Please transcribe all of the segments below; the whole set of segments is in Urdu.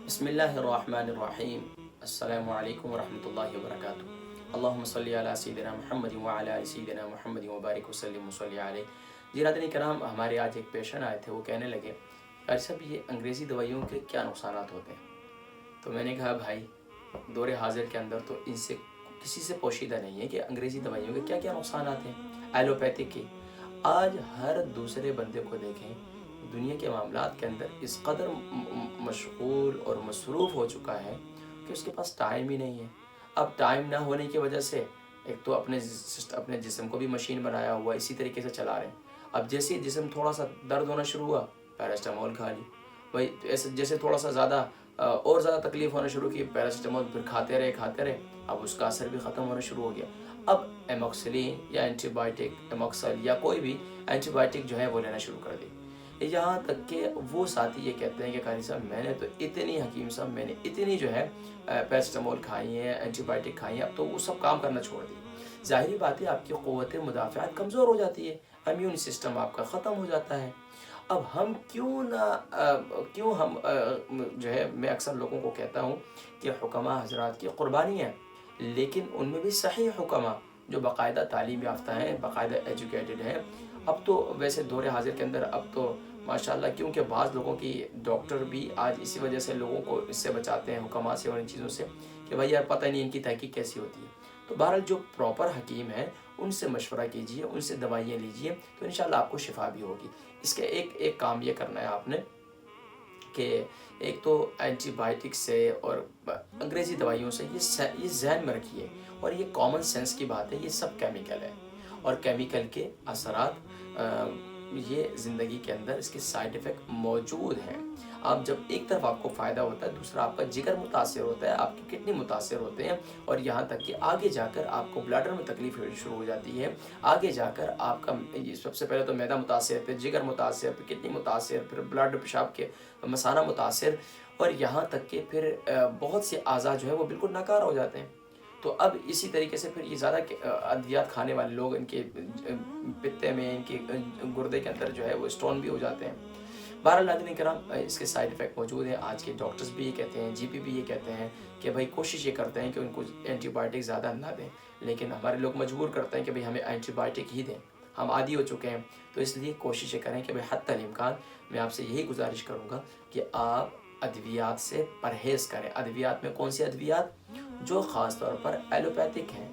بسم اللہ الرحمن الرحیم۔ السلام علیکم ورحمۃ اللہ وبرکاتہ۔ اللہم صلی علی سیدنا محمد وعلی آل سیدنا محمد وبارک وسلم وصلی علیہ۔ جی ناظرین کرام، ہمارے آج ایک پیشنٹ آئے تھے، وہ کہنے لگے ڈاکٹر صاحب یہ انگریزی دوائیوں کے کیا نقصانات ہوتے ہیں؟ تو میں نے کہا بھائی دور حاضر کے اندر تو ان سے کسی سے پوشیدہ نہیں ہے کہ انگریزی دوائیوں کے کیا کیا نقصانات ہیں، ایلوپیتھک کے۔ آج ہر دوسرے بندے کو دیکھیں دنیا کے معاملات کے اندر اس قدر مشغول اور مصروف ہو چکا ہے کہ اس کے پاس ٹائم ہی نہیں ہے۔ اب ٹائم نہ ہونے کی وجہ سے ایک تو اپنے جسم کو بھی مشین بنایا ہوا اسی طریقے سے چلا رہے ہیں۔ اب جیسے جسم تھوڑا سا درد ہونا شروع ہوا، پیراسٹامول کھا لی، وہی ایسے جیسے تھوڑا سا زیادہ اور زیادہ تکلیف ہونا شروع کی، پیراسٹامول پھر کھاتے رہے، اب اس کا اثر بھی ختم ہونا شروع ہو گیا۔ اب ایموکسلین یا اینٹی بائیوٹک، ایموکسل یا کوئی بھی اینٹی بائیوٹک جو ہے وہ لینا شروع کر دی۔ یہاں تک کہ وہ ساتھی یہ کہتے ہیں کہ قاری صاحب میں نے تو اتنی، حکیم صاحب میں نے اتنی جو ہے پیراسٹامول کھائی ہیں، اینٹی بائیوٹک کھائی ہیں، اب تو وہ سب کام کرنا چھوڑ دی۔ ظاہری بات ہے آپ کی قوت مدافعت کمزور ہو جاتی ہے، امیون سسٹم آپ کا ختم ہو جاتا ہے۔ اب ہم کیوں ہم جو ہے، میں اکثر لوگوں کو کہتا ہوں کہ حکماء حضرات کی قربانی ہیں، لیکن ان میں بھی صحیح حکماء جو باقاعدہ تعلیم یافتہ ہیں، باقاعدہ ایجوکیٹڈ ہیں۔ اب تو ویسے دور حاضر کے اندر اب تو ماشاءاللہ، کیونکہ بعض لوگوں کی ڈاکٹر بھی آج اسی وجہ سے لوگوں کو اس سے بچاتے ہیں، حکماء سے اور ان چیزوں سے، کہ بھائی یار پتہ نہیں ان کی تحقیق کیسی ہوتی ہے۔ تو بہرحال جو پراپر حکیم ہیں ان سے مشورہ کیجئے، ان سے دوائیاں لیجئے، تو انشاءاللہ آپ کو شفا بھی ہوگی۔ اس کے ایک کام یہ کرنا ہے آپ نے کہ ایک تو اینٹی بائیوٹک سے اور انگریزی دوائیوں سے یہ ذہن میں رکھیے، اور یہ کامن سینس کی بات ہے، یہ سب کیمیکل ہے، اور کیمیکل کے اثرات یہ زندگی کے اندر اس کے سائیڈ ایفیکٹ موجود ہیں۔ اب جب ایک طرف آپ کو فائدہ ہوتا ہے، دوسرا آپ کا جگر متاثر ہوتا ہے، آپ کی کڈنی متاثر ہوتے ہیں، اور یہاں تک کہ آگے جا کر آپ کو بلاڈر میں تکلیف شروع ہو جاتی ہے۔ آگے جا کر آپ کا سب سے پہلے تو معدہ متاثر، پھر جگر متاثر، پھر کڈنی متاثر، پھر بلڈ پیشاب کے مثانہ متاثر، اور یہاں تک کہ پھر بہت سے اعضاء جو ہے وہ بالکل ناکار ہو جاتے ہیں۔ تو اب اسی طریقے سے پھر یہ زیادہ ادویات کھانے والے لوگ، ان کے پتے میں، ان کے گردے کے اندر جو ہے وہ اسٹون بھی ہو جاتے ہیں۔ بہرحال ناظرین کرام، اس کے سائیڈ ایفیکٹ موجود ہیں۔ آج کے ڈاکٹرز بھی یہ کہتے ہیں، جی پی بھی یہ کہتے ہیں کہ بھائی کوشش یہ کرتے ہیں کہ ان کو اینٹی بائیوٹک زیادہ نہ دیں، لیکن ہمارے لوگ مجبور کرتے ہیں کہ بھائی ہمیں اینٹی بائیوٹک ہی دیں، ہم عادی ہو چکے ہیں۔ تو اس لیے کوشش یہ کریں کہ بھائی حتی الامکان میں آپ سے یہی گزارش کروں گا کہ آپ ادویات سے پرہیز کریں۔ ادویات میں کون سی ادویات؟ جو خاص طور پر ایلوپیتھک ہیں،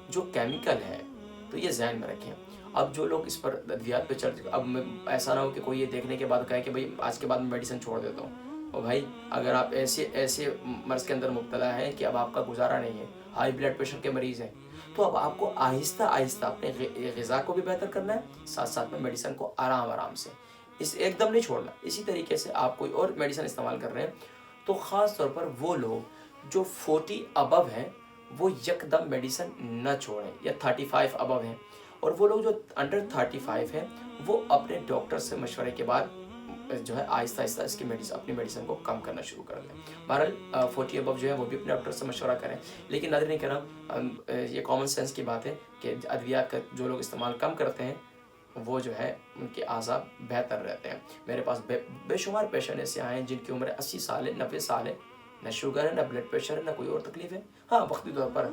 جو کیمیکل ہے، تو یہ ذہن میں رکھیں۔ اب جو لوگ اس پر ادویات پہ چڑھ، اب ایسا نہ ہو کہ کوئی یہ دیکھنے کے بعد کہے کہ بھائی آج کے بعد میں میڈیسن چھوڑ دیتا ہوں۔ اور بھائی اگر آپ ایسے مرض کے اندر مبتلا ہیں کہ اب آپ کا گزارا نہیں ہے، ہائی بلڈ پریشر کے مریض ہیں، تو اب آپ کو آہستہ آہستہ اپنے غذا کو بھی بہتر کرنا ہے، ساتھ ساتھ میں میڈیسن کو آرام سے، ایک دم نہیں چھوڑنا۔ اسی طریقے سے آپ کوئی اور میڈیسن استعمال کر رہے ہیں، تو خاص طور پر وہ لوگ جو 40 ابو ہیں وہ یک دم میڈیسن نہ چھوڑیں، یا 35 ابو ہیں، اور وہ لوگ جو انڈر 35 ہیں وہ اپنے ڈاکٹر سے مشورے کے بعد جو ہے آہستہ آہستہ اس کی اپنی میڈیسن کو کم کرنا شروع کر دیں۔ بہرحال 40 ابو جو ہے وہ بھی اپنے ڈاکٹر سے مشورہ کریں۔ لیکن ناظرین کرام، یہ کامن سینس کی بات ہے کہ ادویات کا جو لوگ استعمال کم کرتے ہیں وہ جو ہے ان کے اعضاء بہتر رہتے ہیں۔ میرے پاس بے شمار پیشنٹ ایسے آئے ہیں جن کی عمر 80 سال ہے، 90 سال ہے، نہ شوگر ہے، نہ بلڈ پریشر ہے، نہ کوئی اور تکلیف ہے۔ ہاں وقتی طور پر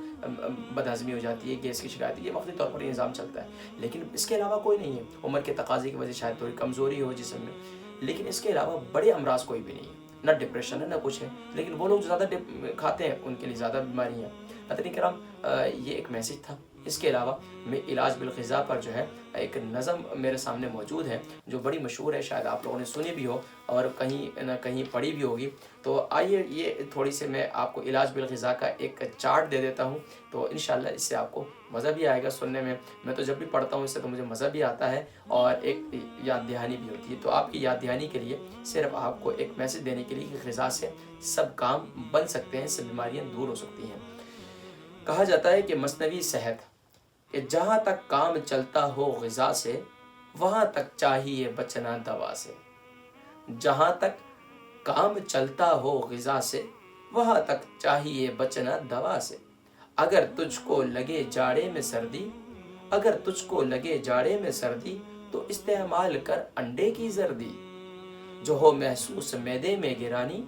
بد ہضمی ہو جاتی ہے، گیس کی شکایت ہے، یہ وقتی طور پر یہ نظام چلتا ہے، لیکن اس کے علاوہ کوئی نہیں ہے۔ عمر کے تقاضے کی وجہ شاید تھوڑی کمزوری ہو جسم میں، لیکن اس کے علاوہ بڑے امراض کوئی بھی نہیں ہے، نہ ڈپریشن ہے نہ کچھ ہے۔ لیکن وہ لوگ جو زیادہ کھاتے ہیں ان کے لیے زیادہ بیماری ہیں۔ ناظرین کرام، یہ ایک میسج تھا۔ اس کے علاوہ میں علاج بالغذا پر جو ہے ایک نظم میرے سامنے موجود ہے جو بڑی مشہور ہے، شاید آپ لوگوں نے سنی بھی ہو اور کہیں نہ کہیں پڑھی بھی ہوگی۔ تو آئیے یہ تھوڑی سی میں آپ کو علاج بالغذا کا ایک چارٹ دے دیتا ہوں، تو انشاءاللہ اس سے آپ کو مزہ بھی آئے گا سننے میں۔ میں تو جب بھی پڑھتا ہوں اس سے تو مجھے مزہ بھی آتا ہے، اور ایک یاد دہانی بھی ہوتی ہے۔ تو آپ کی یاد دہانی کے لیے صرف آپ کو ایک میسج دینے کے لیے کہ غذا سے سب کام بن سکتے ہیں، سب بیماریاں دور ہو سکتی ہیں۔ کہا جاتا ہے کہ مصنوعی صحت، کہ جہاں تک کام چلتا ہو غذا سے، وہاں تک چاہیے بچنا دوا سے۔ جہاں تک کام چلتا ہو غذا سے، وہاں تک چاہیے بچنا دوا سے۔ اگر تجھ کو لگے جاڑے میں سردی، اگر تجھ کو لگے جاڑے میں سردی، تو استعمال کر انڈے کی زردی۔ جو ہو محسوس معدے میں گرانی،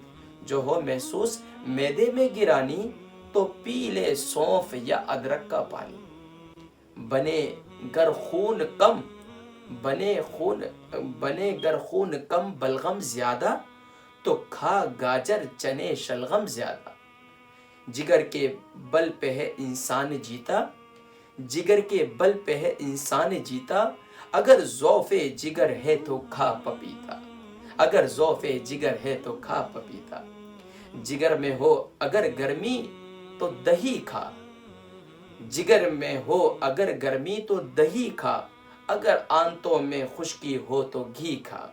جو ہو محسوس معدے میں گرانی تو پی لے سونف یا ادرک کا پانی۔ بنے گر خون کم بنے گر خون کم بلغم زیادہ تو کھا گاجر چنے شلغم زیادہ۔ جگر کے بل پہ ہے انسان جیتا جگر کے بل پہ ہے انسان جیتا، اگر ضعف جگر ہے تو کھا پپیتا اگر ضعف جگر ہے تو کھا پپیتا۔ جگر میں ہو اگر گرمی تو دہی کھا جگر میں ہو اگر گرمی تو دہی کھا، اگر آنتوں میں خشکی ہو تو گھی کھا۔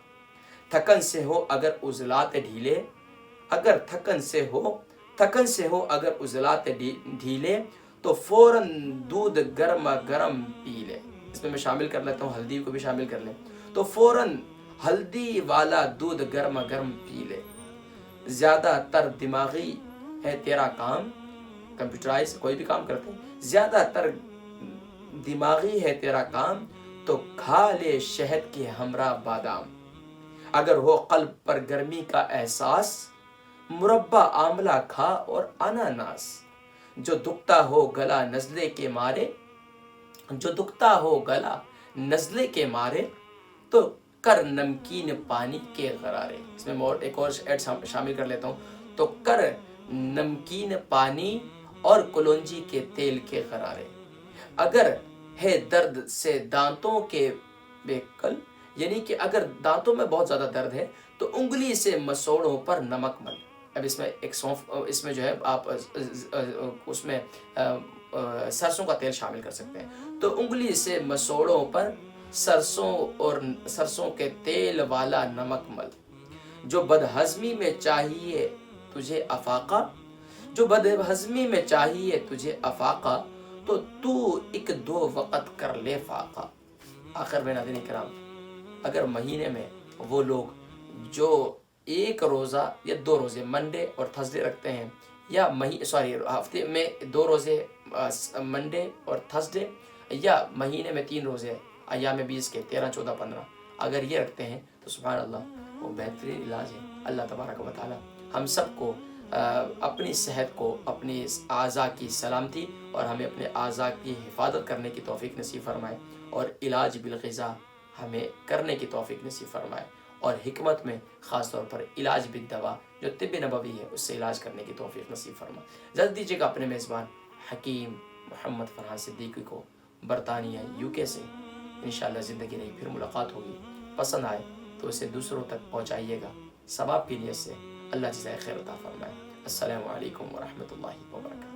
تھکن سے ہو اگر عضلات ڈھیلے اگر تھکن سے ہو اگر عضلات ڈھیلے تو فوراً دودھ گرما گرم پی لے۔ اس میں شامل کر لیتا ہوں، ہلدی کو بھی شامل کر لیں تو فوراً ہلدی والا دودھ گرما گرم پی لے۔ زیادہ تر دماغی ہے تیرا کام، کمپیوٹرائز کوئی بھی کام کرتے ہیں، زیادہ تر دماغی ہے تیرا کام تو کھا لے شہد کے ہمراہ بادام۔ اگر ہو قلب پر گرمی کا احساس مربع آملہ کھا اور اناناس۔ جو دکھتا ہو گلا نزلے کے مارے تو کر نمکین پانی کے غرارے۔ اس میں ایک اور ایڈ شامل کر لیتا ہوں، تو کر نمکین پانی اور کلونجی کے تیل کے غرارے۔ اگر ہے درد سے دانتوں کے بیکل، یعنی کہ اگر دانتوں میں بہت زیادہ درد ہے تو انگلی سے مسوڑوں پر نمک مل۔ اب اس میں ایک سونف، اس میں جو ہے آپ اس میں سرسوں کا تیل شامل کر سکتے ہیں، تو انگلی سے مسوڑوں پر سرسوں کے تیل والا نمک مل۔ جو بدہضمی میں چاہیے تجھے افاقہ تو ایک دو وقت کر لے فاقہ۔ آخر میں ناظرین کرام، اگر مہینے میں وہ لوگ جو ایک روزہ یا 2 روزے منڈے اور تھرسڈے رکھتے ہیں، یا ہفتے میں 2 روزے منڈے اور تھرسڈے، یا مہینے میں 3 روزے ایام 20 کے 13، 14، 15 اگر یہ رکھتے ہیں تو سبحان اللہ وہ بہترین علاج ہے۔ اللہ تبارک و تعالی ہم سب کو اپنی صحت کو، اپنی اعضاء کی سلامتی اور ہمیں اپنے اعضاء کی حفاظت کرنے کی توفیق نصیب فرمائے، اور علاج بالغذا ہمیں کرنے کی توفیق نصیب فرمائے، اور حکمت میں خاص طور پر علاج بالدوا جو طب نبوی ہے اس سے علاج کرنے کی توفیق نصیب فرمائے۔ اجازت دیجیے گا اپنے میزبان حکیم محمد فرحان صدیقی کو برطانیہ UK سے انشاءاللہ زندگی نہیں پھر ملاقات ہوگی۔ پسند آئے تو اسے دوسروں تک پہنچائیے گا، ثواب کی نیت سے۔ اللہ جزائے خیر عطا فرمائے۔ السلام علیکم ورحمۃ اللہ وبرکاتہ۔